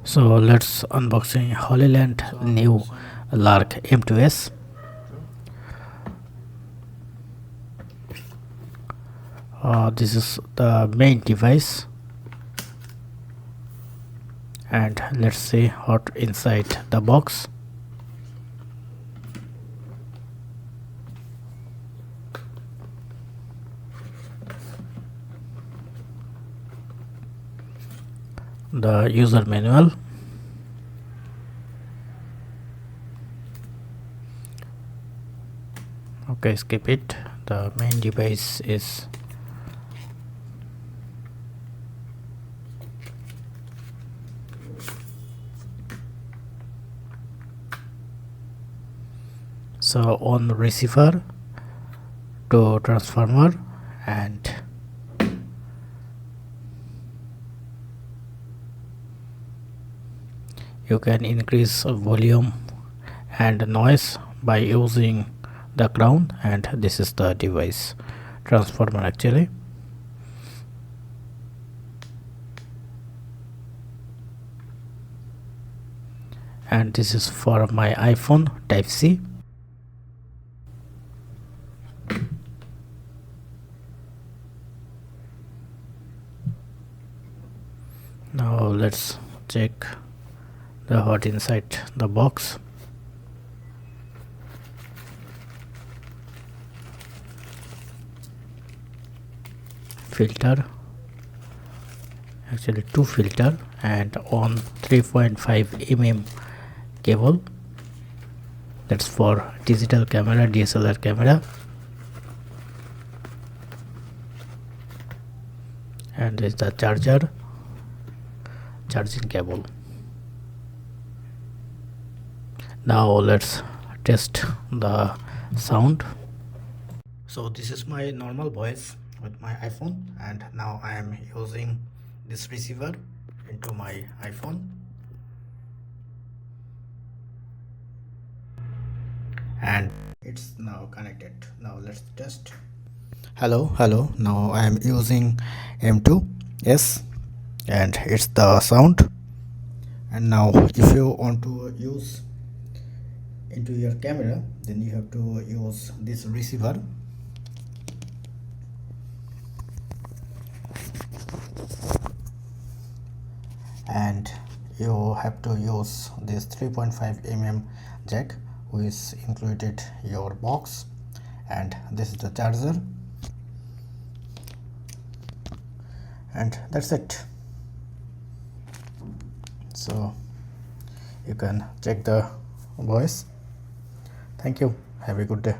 So let's unboxing Hollyland new Lark M2s. This is the main device, and let's see what inside the box. The user manual, okay, skip it. The main device is so on receiver to transformer, and you can increase volume and noise by using the crown, and this is the device transformer actually. And this is for my iPhone Type C. Now let's check the what inside the box. Filter, actually two filter, and on 3.5 mm cable, that's for digital camera, DSLR camera. And there's the charging cable. Now let's test the sound. So this is my normal voice with my iPhone, and now I am using this receiver into my iPhone, and it's now connected. Now let's test. Hello, now I am using M2s, and it's the sound. And now if you want to use into your camera, then you have to use this receiver, and you have to use this 3.5 mm jack, which is included your box, and this is the charger, and that's it. So you can check the voice. Thank you, have a good day.